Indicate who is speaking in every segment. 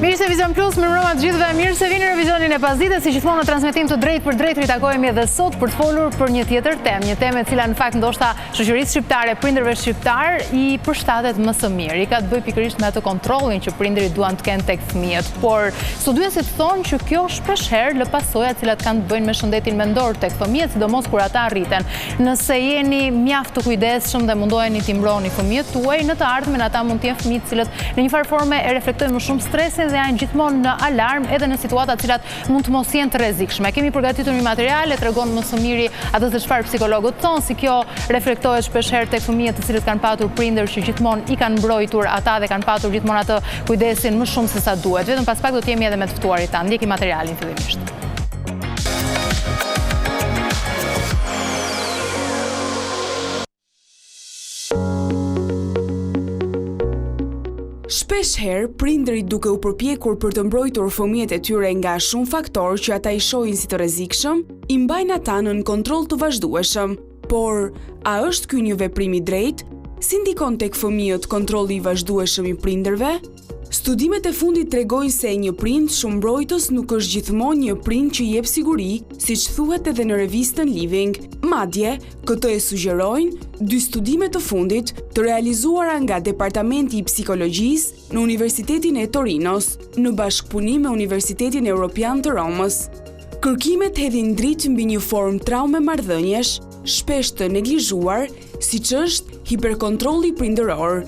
Speaker 1: Mirë se Vizion Plus, mirë mbrëma të gjithëve, mirë se vini në Vizionin e pasdites, si gjithmonë në transmetim të drejt për drejt ritakohemi edhe sot për të folur për një tjetër temë, një temë e cila në fakt ndoshta shoqërisë shqiptare, prindërve shqiptar i përshtatet më së miri. I ka të bëjë pikërisht me atë kontrollin që prindërit duan të kenë tek fëmijët, por studiuesit thonë që kjo shpeshherë lë pasoja të cilat kanë të bëjnë me shëndetin mendor tek fëmijët, sidomos kur ata arriten. Nëse jeni mjaft të kujdesshëm dhe mundoheni t'i mbroni fëmijët tuaj, në të ardhmen ata mund të jenë fëmijë të cilët në një farë forme e reflektojnë më shumë stresin dhe janë gjithmonë në alarm edhe në situata të cilat mund të mos jenë të rrezikshme. Kemi përgatitur një material e tregon më së miri atë se çfarë psikologët thonë, si kjo reflektohet shpeshherë tek fëmijët të cilët kanë patur prindër që gjithmonë i kanë mbrojtur ata dhe kanë patur gjithmonë atë kujdesin më shumë se sa duhet. Vetëm pas pak do të jemi edhe me të ftuarit tanë. Ndjekim materialin fillimisht.
Speaker 2: Shpeshherë, prindërit duke u përpjekur për të mbrojtur fëmijët e tyre nga shumë faktorë që ata i shohin si të rrezikshëm, i mbajnë ata në kontroll të vazhdueshëm. Por, a është ky një veprim i drejtë? Si ndikon tek fëmijët kontrolli i vazhdueshëm i prindërve? Studimet e fundit tregojnë se një prind shumë mbrojtës nuk është gjithmonë një prind që jep siguri, siç thuhet edhe në revistën Living. Madje, këtë e sugjerojnë dy studime të fundit të realizuara nga Departamenti i Psikologjisë në Universitetin e Torinos, në bashkëpunim me Universitetin Evropian të Romës. Kërkimet hedhin dritë mbi një formë traume marrëdhëniesh, shpesh të neglizhuar, siç është hiperkontrolli prindëror.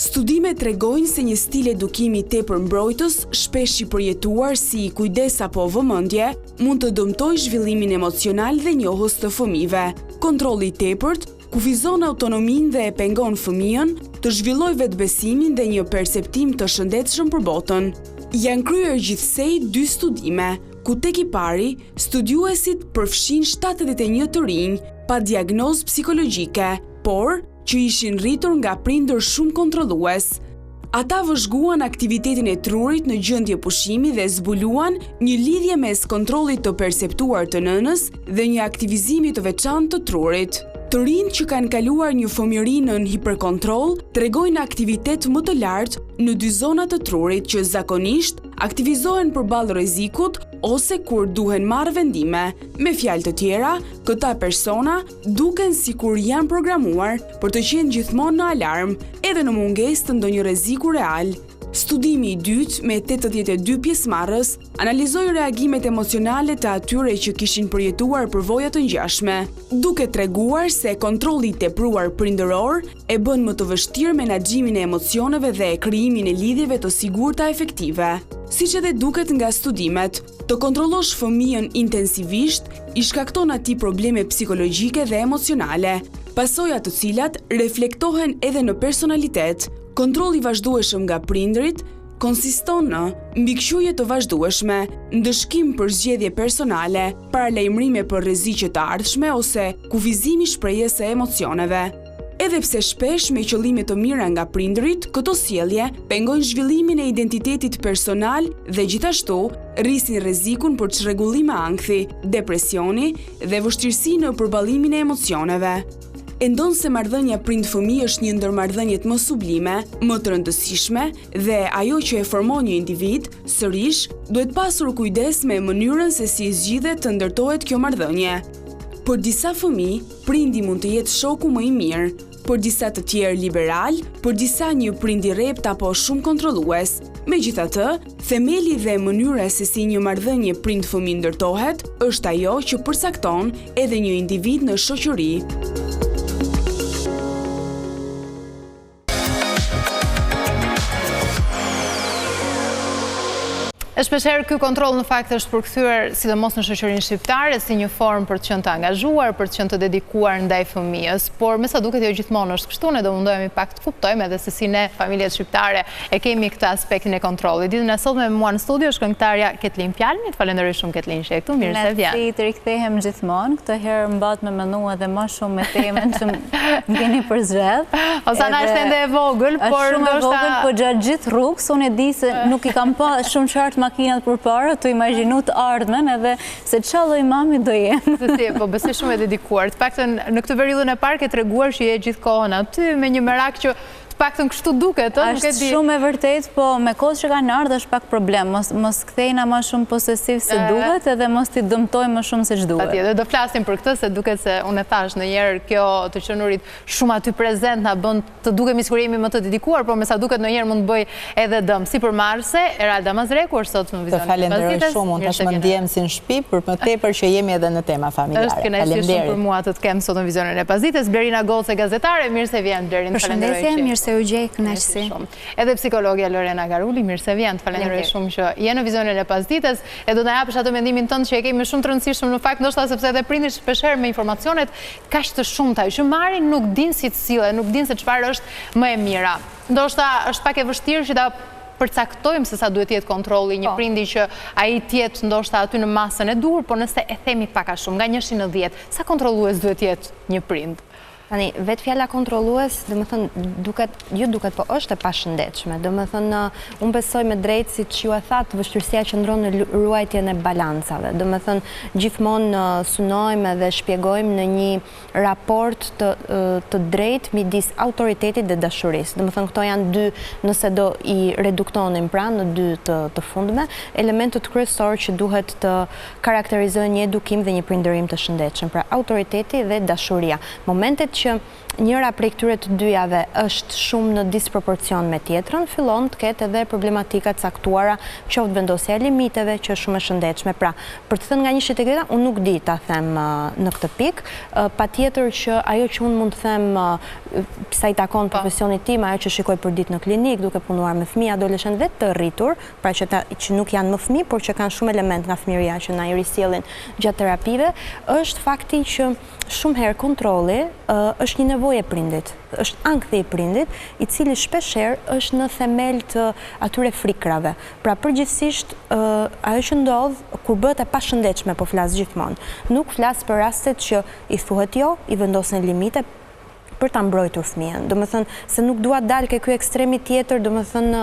Speaker 2: Studimet tregojnë se një stil edukimi tepër mbrojtës, shpesh i përjetuar si kujdes apo vëmendje, mund të dëmtojë zhvillimin emocional dhe njohës të fëmijëve. Kontrolli i tepërt kufizon autonominë dhe e pengon fëmijën të zhvillojë vetbesimin dhe një perceptim të shëndetshëm për botën. Janë kryer gjithsej dy studime, ku tek i pari, studiuesit përfshin 71 të rinj pa diagnozë psikologjike, por që ishin rritur nga prindër shumë kontrollues. Ata vëzhguan aktivitetin e trurit në gjendje pushimi dhe zbuluan një lidhje mes kontrollit të perceptuar të nënës dhe një aktivizimi të veçantë të trurit. Të rinjt që kanë kaluar një fëmijëri në hiperkontroll tregojnë aktivitet më të lartë në dy zona të trurit që zakonisht aktivizohen përballë rrezikut ose kur duhen marrë vendime. Me fjalë të tjera, këta persona duken sikur janë programuar për të qenë gjithmonë në alarm, edhe në mungesë të ndonjë rreziku real. Studimi i dytë me 82 pjesëmarrës analizoi reagimet emocionale të atyre që kishin përjetuar përvoja të ngjashme, duke treguar se kontrolli i tepruar prindëror e bën më të vështirë menaxhimin e emocioneve dhe krijimin e lidhjeve të sigurta efektive. Siç edhe duket nga studimet, të kontrollosh fëmijën intensivisht i shkakton atij probleme psikologjike dhe emocionale, pasojat të cilat reflektohen edhe në personalitet. Kontrolli i vazhdueshëm nga prindërit konsiston në mbikëqyrje të vazhdueshme, ndëshkim për zgjedhje personale, paralajmërime për rreziqe të ardhshme ose kufizimi shprehjes së emocioneve. Edhe pse shpesh me qëllime të mira nga prindërit, këto sjellje pengojnë zhvillimin e identitetit personal dhe gjithashtu rrisin rrezikun për çrregullim me ankthi, depresioni dhe vështirësi në përballimin e emocioneve. E ndonë se marrëdhënia prind-fëmijë është një ndër marrëdhëniet më sublime, më të rëndësishme dhe ajo që e formon një individ, sërish, duhet pasur kujdes me mënyrën se si zgjidhet të ndërtohet kjo marrëdhënie. Për disa fëmijë, prindi mund të jetë shoku më i mirë, për disa të tjerë liberal, për disa një prind i rrept apo shumë kontrollues. Megjithatë, themeli dhe mënyra se si një marrëdhënie prind-fëmijë ndërtohet, është ajo që përcakton edhe një individ në shoqëri.
Speaker 1: Shpeshherë ky kontroll në fakt është përkthyer sidomos në shoqërinë shqiptare si një formë për të qenë të angazhuar, për të qenë të dedikuar ndaj fëmijës, por me sa duket jo gjithmonë është kështu, ne do mundohemi pak të kuptojmë edhe se si ne familjet shqiptare e kemi këtë aspektin e kontrollit. Ditën e sotme me mua në studio është këngëtarja Ketlin Pjalni. Falenderoj shumë Ketlin që je këtu, mirë se vjen.
Speaker 3: Merci, të rikthehem gjithmonë. Këtë herë mbat me menua edhe më shumë me temën që më keni përzgjedh.
Speaker 1: Osana është ende e vogël, por ndoshta
Speaker 3: po gjatë gjithë rrugës unë e di se nuk i kam pa shumë qartë makinat përpara, të imagjinu të ardhmen edhe se çfarë lloj mami do jem.
Speaker 1: Si, po besoj shumë e dedikuar. Të paktën në këtë periudhën e parë ke treguar që je gjithkohën aty me një merak që të paktën kështu duket, nuk e di.
Speaker 3: Është shumë e vërtet, po me kohë që kanë ardhur është pak problem. Mos kthejna më shumë posesiv se duhet edhe mos t'i dëmtojmë më shumë se ç'duhet.
Speaker 1: Patjetër, do flasim për këtë se duket se unë e thash ndonjëherë kjo të qenurit shumë aty prezent na bën të dukemi sikur jemi më të dedikuar, por me sa duket ndonjëherë mund të bëj edhe dëm. Sipërmarrëse, Eralda Mazreku është sot në Vizonin e Pazites.
Speaker 4: Falenderoj shumë, unë tash më ndjem si në shtëpi, për më tepër që jemi edhe në tema familjare.
Speaker 1: Është kënaqësi shumë për mua të kem sot në Vizionin e Pazites. Blerina Goce, gazetare, mirë se vjen Blerin.
Speaker 5: Përshëndetje, mirë se u gjej, kënaqësi.
Speaker 1: Edhe psikologja Lorena Garuli, mirë se vjen. Falenderoj shumë që je në Vizionin e Pazites. E do na japësh atë mendimin tënd që e kemi shumë të rëndësishëm në fakt, ndoshta sepse edhe prindërit shpeshherë me informacionet kaq të shumta që marrin nuk dinë si të sillen, nuk dinë se çfarë është më e mira. Ndoshta është pak e vështirë që ta përcaktojmë se sa duhet jetë kontrolli një prindi që ai të jetë ndoshta aty në masën e dur, por nëse e themi pak a shumë, nga 1 në 10, sa kontrollues duhet jetë një prind?
Speaker 5: Tani, vetë fjala kontrollues, duket, po është e pashëndetshme. Domethënë, unë besoj me drejtë, siç ju e thatë, vështirësia qëndron në ruajtjen e balancave. Domethënë, gjithmonë synojmë dhe shpjegojmë në një raport të drejtë midis autoritetit dhe dashurisë. Domethënë, këto janë dy, nëse do i reduktonim pra në dy të fundme, elementët kryesorë që duhet të karakterizojnë një edukim dhe një prindërim të shëndetshëm. Pra, autoriteti dhe dashuria. Momentet që njëra prej këtyre të dyjave është shumë në disproporcion me tjetrën, fillon të ketë edhe problematika të caktuara, qoftë vendosja e limiteve, që është shumë e shëndetshme. Pra, për të thënë nga një shit e greta, unë nuk di ta them në këtë pikë, patjetër që ajo që unë mund të them sa i takon profesionit tim, ajo që shikoj për ditë në klinik, duke punuar me fëmijë adoleshent dhe të rritur, pra që nuk janë më fëmijë, por që kanë shumë element nga fëmijëria që na i risjellin gjatë terapive, është fakti që shumë herë kontrolli është një nevojë e prindit, është ankthi i prindit, i cili shpeshherë është në themel të atyre frikrave. Pra përgjithsisht ajo që ndodh kur bëhet e pashëndetshme, po flas gjithmonë. Nuk flas për rastet që i thuhet jo, i vendosen limite për ta mbrojtur fëmijën. Domethënë se nuk dua dal ke ky ekstremi tjetër, domethënë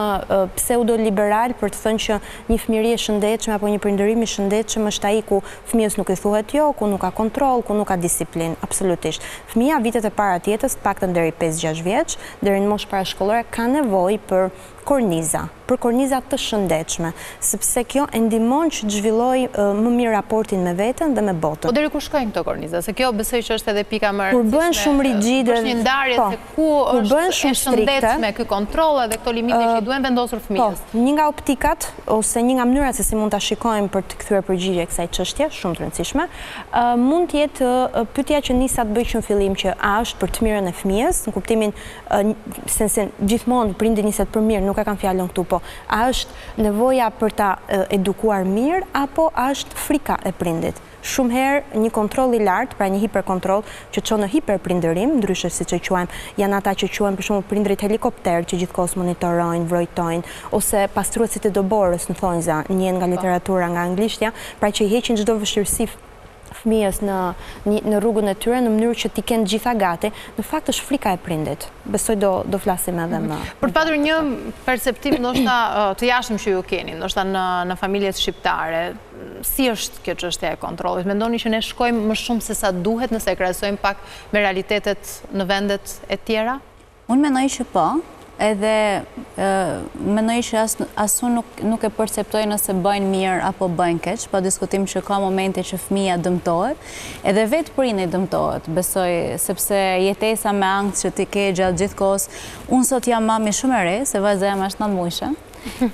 Speaker 5: pseudo-liberal për të thënë që një fëmijëri e shëndetshme apo një prindërim i shëndetshëm është ai ku fëmijës nuk i thuhet jo, ku nuk ka kontroll, ku nuk ka disiplinë, absolutisht. Fëmia vitet e para të jetës, paktën deri 5-6 vjeç, deri në moshë parashkollore ka nevojë për korniza të shëndetshme, sepse kjo e ndihmon që të zhvillojë më mirë raportin me veten dhe me botën.
Speaker 1: Po deri ku shkojnë këto korniza? Se kjo besoj që është edhe pika më e
Speaker 5: rëndësishme. Kur bëhen shumë rigjide,
Speaker 1: është një ndarje se ku është e shëndetshme ky kontroll edhe këto limite që i duhen vendosur fëmijës.
Speaker 5: Po, një nga optikat ose një nga mënyrat se si mund ta shikojmë për të kthyer përgjigje kësaj çështje, shumë të rëndësishme, mund të jetë pyetja që nisa të bëj në fillim që a është për të mirën e fëmijës, në kuptimin sensin gjithmonë prindi niset për mirë, nuk e kam fjalën këtu, po a është nevoja për ta edukuar mirë apo a është frika e prindit? Shumë herë një kontroll i lartë, pra një hiperkontroll që çon në hiperprindërim, ndryshe siç e quajmë, janë ata që quajmë për shembull prindrit helikopter që gjithkohës monitorojnë, vrojtojnë, ose pastruesit e doborës në thonjza, njën nga literatura nga anglishtja, pra që i heqin çdo vështirësi fëmijës në rrugën e tyre në mënyrë që t'i kenë gjitha gati, në fakt është frika e prindit. Besoj do flasim edhe më.
Speaker 1: Për të patur një perceptim ndoshta të jashtëm që ju keni, ndoshta në familjet shqiptare, si është kjo çështja e kontrollit? Mendoni që ne shkojmë më shumë se sa duhet nëse e krahasojmë pak me realitetet në vendet e tjera?
Speaker 3: Unë mendoj që po. Edhe mendoj që asun nuk e perceptoj nëse bëjnë mirë apo bëjnë keq, pa diskutim që ka momente që fëmia dëmtohet, edhe vetë prindi dëmtohet, besoj, sepse jetesa me ankth që ti ke gjatë gjithkohës, unë sot jam mami shumë e re, se vajza jam është 9 muajshe,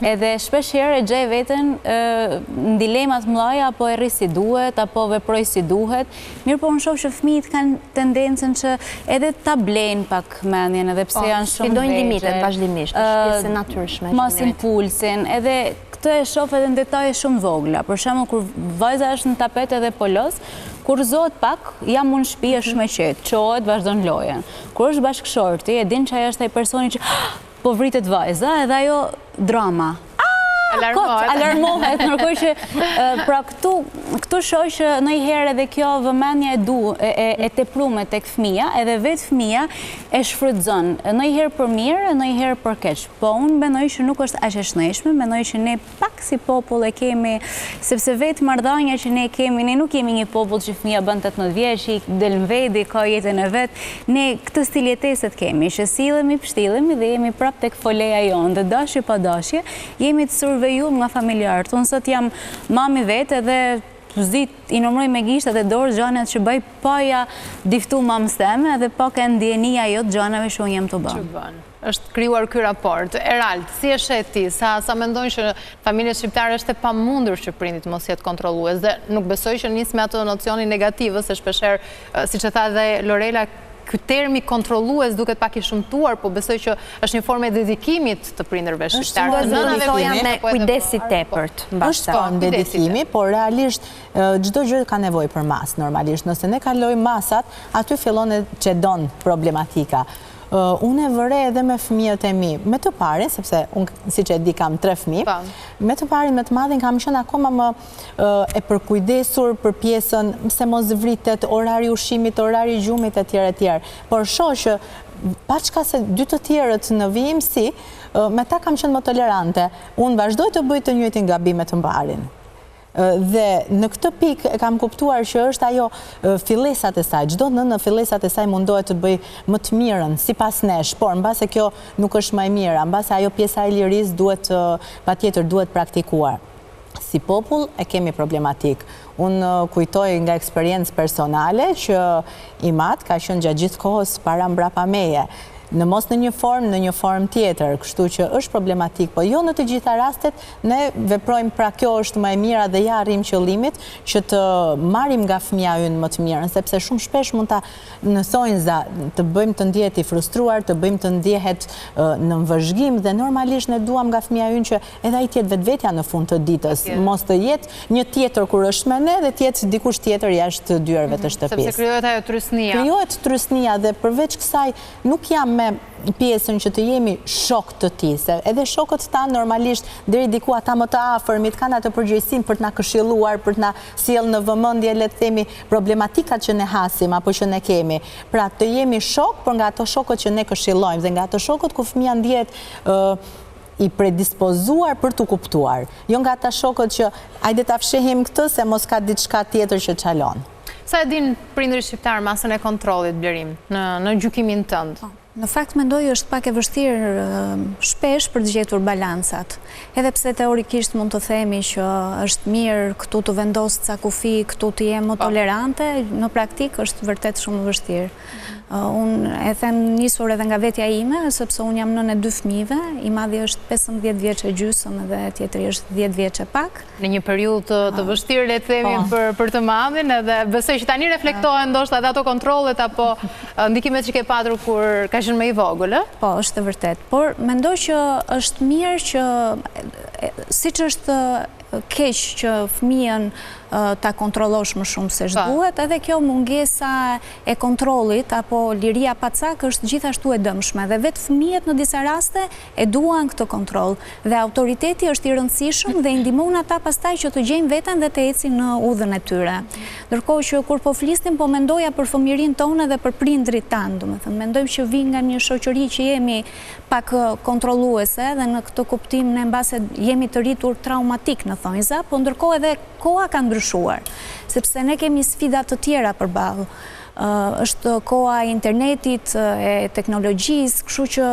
Speaker 3: edhe shpesh herë e gjej veten në dilemat mëdha, apo e rri si duhet, apo veproj si duhet. Mirë po unë shoh që fëmijët kanë tendencën që edhe ta blejnë pak mendjen, edhe pse janë shumë
Speaker 5: sfidojnë limitet vazhdimisht, është pjesë e natyrshme.
Speaker 3: Mos impulsin, edhe këtë e shoh edhe në detaje shumë vogla. Për shembull kur vajza është në tapet edhe polos, kur zohet pak, jam unë në shtëpi është shumë e qetë, çohet, vazhdon lojën. Kur është bashkëshorti, e din që ai është ai personi që po vritet vajza, edhe ajo drama. alarmohet, nërkohë që pra këtu shoh që ndonjëherë edhe kjo vëmendja e tepruar tek fëmia, edhe vetë fëmia e shfrytëzon, ndonjëherë për mirë, ndonjëherë për keq. Po unë mendoj që nuk është aq e shnetshme, mendoj që ne pak si popull e kemi, sepse vetë marrëdhënia që ne kemi, ne nuk jemi një popull që fëmia bën 18 vjeç, i del në vedi, ka jetën e vet. Ne këtë stil jetesët kemi, që sillemi, pështillemi dhe jemi prap tek foleja jonë, dhe dashje pa dashje, jemi të survejuar nga familjarët. Unë sot jam mami vetë edhe i numëroj me gishtë dhe dorë gjanat që bëj pa ja diftu mamës teme edhe pa ka ndjenia jo të gjanave që unë jem të bënë.
Speaker 1: Është krijuar ky raport. Erald, si e shet ti? Sa mendojnë që familjet shqiptare është e pamundur që prindit mos jetë kontrollues dhe nuk besoj që nis me ato nocioni negativë, se shpeshherë, siç e tha dhe Lorela, ky termi kontrollues duket pak i shëmtuar, po besoj që është një formë e dedikimit të prindërve shqiptarë.
Speaker 5: Është me kujdesi tepërt.
Speaker 4: Është dedikimi, por realisht çdo gjë ka nevojë për masë normalisht. Nëse ne kalojmë masat, aty fillon e çedon problematika. Unë e vëre edhe me fëmijët e mi, me të parin, sepse unë si që e di kam 3 fëmijë, me të parin, me të madhin kam qenë akoma më e përkujdesur për pjesën se mos vritet orari ushqimit, orari gjumit e tjerë. Por shoh që paçka se 2 të tjerët në vijimsi, me ta kam qenë më tolerante. Unë vazhdoj të bëj të njëjtin gabim me të mbarin. Dhe në këtë pikë e kam kuptuar që është ajo fillesat e saj, çdo nënë fillesat e saj mundohet të bëj më të mirën sipas nesh, por mbase kjo nuk është më e mira, mbase ajo pjesa e lirisë duhet patjetër duhet praktikuar. Si popull e kemi problematik. Unë kujtoj nga eksperiencë personale që i mat ka qenë gjatë gjithë kohës para mbrapa meje. Në mos në një formë tjetër, kështu që është problematik, po jo në të gjitha rastet, ne veprojmë pra kjo është më e mira dhe ja arrim qëllimit që të marrim nga fëmia ynë më të mirën, sepse shumë shpesh mund ta nësojnë të bëjmë të ndjehet i frustruar, të bëjmë të ndjehet në vëzhgim dhe normalisht ne duam nga fëmia ynë që edhe ai të jetë vetvetja në fund të ditës, mos të jetë një tjetër kur është me ne dhe të jetë dikush tjetër jashtë dyerve të shtëpisë.
Speaker 1: Sepse krijohet ajo trysnia.
Speaker 4: Krijohet trysnia dhe përveç kësaj nuk jam me pjesën që të jemi shok të ti, se edhe shokët tanë normalisht deri diku ata më të afërmit kanë atë përgjegjësinë për të na këshilluar, për të na sjellë në vëmendje le të themi problematikat që ne hasim apo që ne kemi. Pra të jemi shok, por nga ato shokët që ne këshillojmë dhe nga ato shokët ku fëmia ndihet i predispozuar për të kuptuar. Jo nga ata shokët që hajde ta fshehim këtë se mos ka diçka tjetër që çalon.
Speaker 1: Sa e din prindërit shqiptar masën e kontrollit, Blerim, në gjykimin tënd?
Speaker 6: Në fakt mendoj është pak e vështirë shpesh për të gjetur balancat. Edhe pse teorikisht mund të themi që është mirë këtu të vendos ca kufi, këtu të jem më tolerante, në praktik është vërtet shumë vështirë. Unë e them nisur edhe nga vetja ime, sepse unë jam nënë e 2 fëmijëve, i madhi është 15 vjeç e gjysmë dhe tjetri është 10 vjeç e pak.
Speaker 1: Në një periudhë të vështirë le të themi për të madhin, edhe besoj që tani reflektohen ndoshta edhe ato kontrollet apo ndikimet që ke patur kur ka qenë më i vogël, ë?
Speaker 6: Po, është e vërtet. Por mendoj që është mirë që siç është keq që fëmijën ta kontrollosh më shumë se ç'duhet, edhe kjo mungesa e kontrollit apo liria pa cak është gjithashtu e dëmshme dhe vetë fëmijët në disa raste e duan këtë kontroll dhe autoriteti është i rëndësishëm dhe i ndihmon ata pastaj që të gjejnë veten dhe të ecin në udhën e tyre. Ndërkohë që kur po flisnim po mendoja për fëmijërinë tonë dhe për prindrit tanë, domethënë mendojmë që vijnë nga një shoqëri që jemi pak kontrolluese dhe në këtë kuptim ne mbase jemi të rritur traumatik në thonjza, po ndërkohë edhe koha ka ndryshuar, sepse ne kemi sfida të tjera përballë. Është koha e internetit, e teknologjisë, kështu që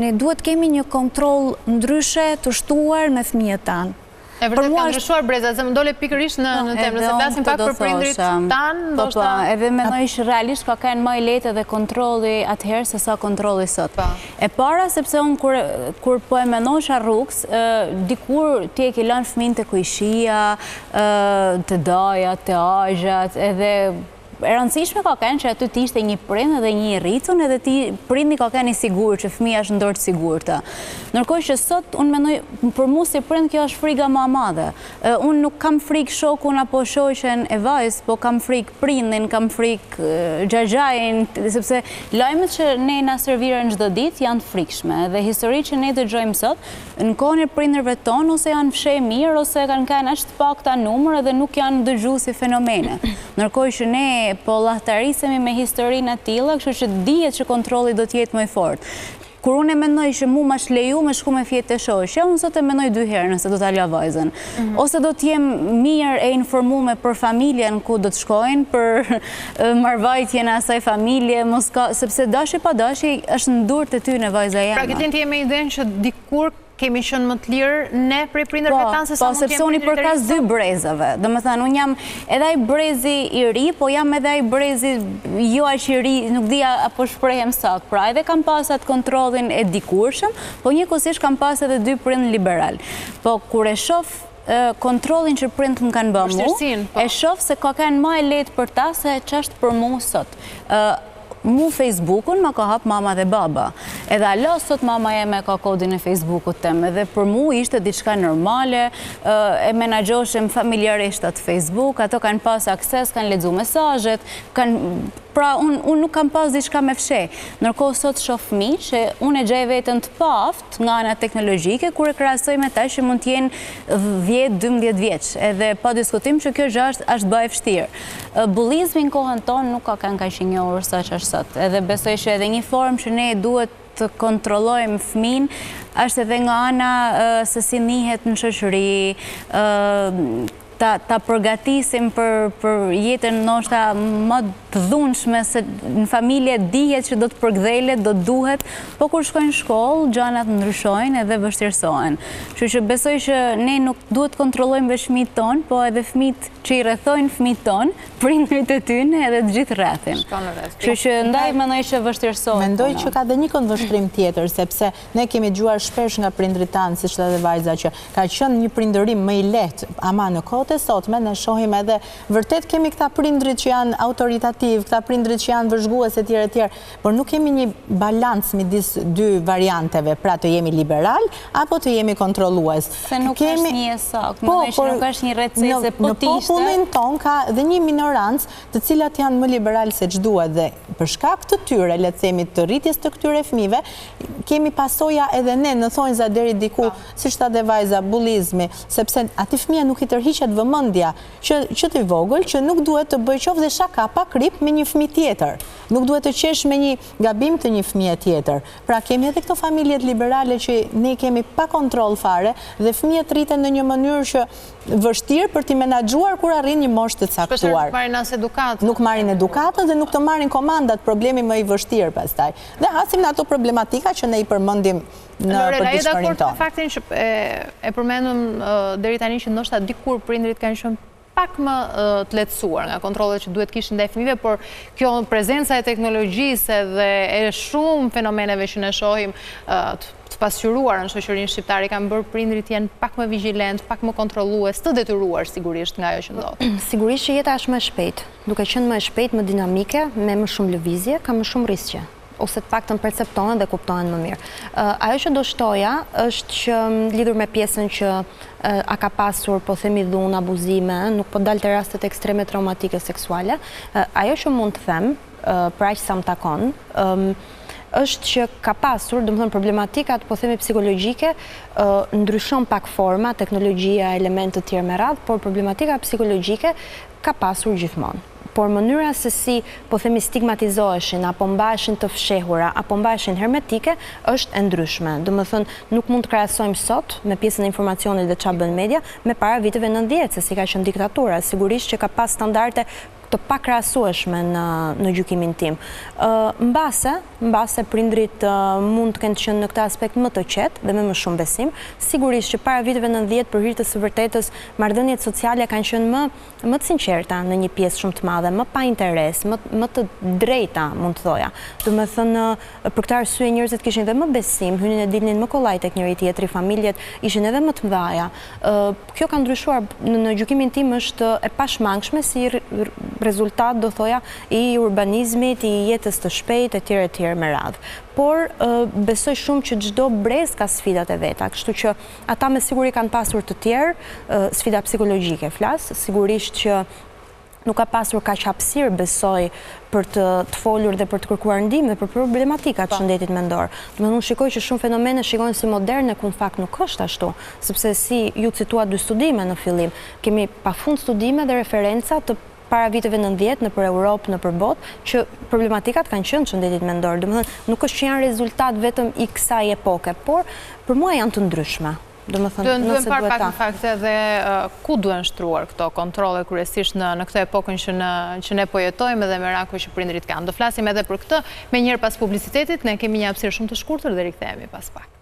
Speaker 6: ne duhet kemi një kontroll ndryshe të shtuar me fëmijët tanë.
Speaker 1: E vërtet ka ndryshuar breza, se më dole pikërisht në temë, nëse flasim pak për prindrit tanë, ndoshta...
Speaker 3: Edhe mendoj që realisht ka qenë më i lehtë edhe kontrolli atëherë se sa kontrolli sot. E para sepse unë kur po e mendoja rrugës, dikur ti e ke lënë fëmin të kujshia, të dajat, të ajxhat, edhe e rëndësishme ka qenë që aty ti ishte një prind dhe një i rritun edhe ti prindi ka qenë i sigurt që fëmia është në dorë të sigurta. Ndërkohë që sot unë mendoj për mua si prind kjo është frika më e madhe. Unë nuk kam frikë shokun apo shoqen e vajzës, po kam frikë prindin, kam frikë xhaxhain, sepse lajmet që ne na serviren çdo ditë janë të frikshme dhe historitë që ne dëgjojmë sot në kohën e prindërve tonë ose janë fshehë mirë ose kanë aq të pakta numër dhe nuk janë dëgjuesi fenomene. Ndërkohë që ne po llahtarisemi me historinë e tilla, kështu që dihet që kontrolli do të jetë më i fortë. Kur unë e mendoj që mu ma shleju me shku me fjetë të shoqja, unë sot e mendoj 2 herë nëse do të la vajzën. Ose do t'jem mirë e informume për familjen ku do të shkojnë, për marrëvajtjen e asaj familje, sepse dashi pa dashi është në durë të ty në vajza jema.
Speaker 1: Pra këtë ti e me idenë që dikur kemi qenë më të lirë ne prej prindërve tanë se sa mund të
Speaker 3: sepse unë i përkas 2 brezave. Do me thënë, unë jam edhe ai brezi i ri, po jam edhe ai brezi jo aq i ri, nuk dia apo shprehem sakt. Pra edhe kam pas atë kontrollin e dikurshëm, po njëkohësisht kam pas edhe 2 prind liberal. Po kur e shoh kontrollin që prindët më kanë bërë mu, e shoh se ka qenë më e lehtë për ta se ç'është për mua sot. Mu Facebookun ma ka hap mama dhe baba. Edhe alo sot mama jeme ka kodin e Facebookut tem. Edhe për mu ishte diçka normale, e menaxhoshem familjarisht atë Facebook, ato kanë pas akses, kanë lexuar mesazhet, pra unë nuk kam pas diçka me fsheh. Ndërkohë sot shoh fëmijë që unë e gjej veten të paaft nga ana teknologjike kur e krahasoj me ta që mund të jenë 10-12 vjeç. Edhe pa diskutim që kjo gjë është bëj vështirë. Bullizmi në kohën tonë nuk ka qenë kaq i njohur sa që është sot. Edhe besoj që edhe një formë që ne duhet të kontrollojmë fëmin, është edhe nga ana se si njihet në shoqëri, ta përgatisim për jetën ndoshta më të dhunshme, se në familje dihet që do të përkthelet, do duhet, po kur shkojnë në shkollë, gjanat ndryshojnë edhe vështirësohen. Kështu që besoj që ne nuk duhet të kontrollojmë vetëm fëmijët tonë, po edhe fëmijët që i rrethojnë fëmijët tonë, prindërit e tyre edhe të gjithë rrethin. Kështu që ndaj mendoj që vështirësohet.
Speaker 4: Mendoj që ka edhe një këndvështrim tjetër, sepse ne kemi dëgjuar shpesh nga prindrit tanë, siç edhe vajza, që ka qenë një prindërim më i lehtë, ama në kohët e sotme ne shohim edhe vërtet kemi këta prindrit që janë autoritativ, këta prindrit që janë vëzhgues etj, por nuk kemi një balancë midis 2 varianteve, pra të jemi liberal apo të jemi kontrollues.
Speaker 3: Se nuk është një saktë, nuk është një recezë po
Speaker 4: në popullin ton ka dhe një minorancë të cilat janë më liberal se ç'duhet dhe për shkak të tyre, le të themi, të rritjes të këtyre fëmijëve, kemi pasoja edhe ne në thonjza deri diku, siç tha dhe vajza, bullizmi, sepse aty fëmia nuk i tërhiqet vëmendja që të vogël, që nuk duhet të bëj qoftë dhe shaka pa krip me një fëmijë tjetër. Nuk duhet të qesh me një gabim të një fëmije tjetër. Pra kemi edhe këto familjet liberale që ne kemi pa kontroll fare dhe fëmijët rriten në një mënyrë që vështirë për t'i menaxhuar kur arrin një moshë të caktuar. Nuk marrin edukatë dhe nuk të marrin komandat, problemi më i vështirë pastaj. Dhe hasim në ato problematika që ne i përmendim në përditshmërinë tonë.
Speaker 1: Me faktin që e përmendëm deri tani që ndoshta dikur prindrit kanë qenë pak më të lehtësuar nga kontrollet që duhet kishin ndaj fëmijëve, por kjo prezenca e teknologjisë dhe e shumë fenomeneve që ne shohim të pasqyruar në shoqërinë shqiptare kanë bërë prindrit janë pak më vigjilent, pak më kontrollues, të detyruar sigurisht nga ajo që ndodh.
Speaker 5: Sigurisht që jeta është më e shpejtë, duke qenë më e shpejtë, më dinamike, me më shumë lëvizje, ka më shumë rreziqe, ose të paktën perceptohen dhe kuptohen më mirë. Ajo që do shtoja është që lidhur me pjesën që a ka pasur, po themi dhunë, abuzime, nuk po dalë të rastet ekstreme traumatike seksuale, ajo që mund të them, për aq sa më takon, është që ka pasur, domethënë problematikat, po themi psikologjike, ndryshon pak forma, teknologjia, elemente të tjerë me radhë, por problematika psikologjike ka pasur gjithmonë. Por mënyra se si, po themi, stigmatizoheshin, apo mbaheshin të fshehura, apo mbaheshin hermetike, është e ndryshme. Domethënë, nuk mund të krahasojmë sot me pjesën e informacionit dhe çfarë bën media me para viteve 90, se si ka qenë diktatura. Sigurisht që ka pas standarde të pakrahasueshme në gjykimin tim. Mbase prindrit mund të kenë qenë në këtë aspekt më të qetë dhe me më shumë besim. Sigurisht që para viteve 90 për hir të së vërtetës marrëdhëniet sociale kanë qenë më të sinqerta në një pjesë shumë të madhe, më pa interes, më të drejta, mund të thoja. Domethënë, për këtë arsye njerëzit kishin edhe më besim, hynin e dilnin më kollaj tek njëri tjetri, familjet ishin edhe më të mëdha. Kjo ka ndryshuar në gjykimin tim, është e pashmangshme si rezultat, do thoja, i urbanizmit, i jetës të shpejt, e tjere me radhë. Por besoj shumë që çdo brez ka sfidat e veta, kështu që ata me siguri kanë pasur të tjerë, sfida psikologjike flas, sigurisht që nuk ka pasur kaq hapësirë, besoj, për të folur dhe për të kërkuar ndihmë dhe për problematikat shëndetit mendor. Unë shikoj që shumë fenomene shikohen si moderne, ku në fakt nuk është ashtu, sepse si ju citua 2 studime në fillim, kemi pafund studime dhe referenca të para viteve 90 në për Europë, në për botë, që problematikat kanë qenë shëndetit mendor. Domethënë, nuk është që janë rezultat vetëm i kësaj epoke, por për mua janë të ndryshme.
Speaker 1: Duhen parë pak në fakt edhe ku duhen shtruar këto kontrole kryesisht në këtë epokën që ne po jetojmë dhe meraku që prindrit kanë. Do flasim edhe për këtë, me njëherë pas publicitetit, ne kemi një hapësirë shumë të shkurtër dhe rikthehemi pas pak.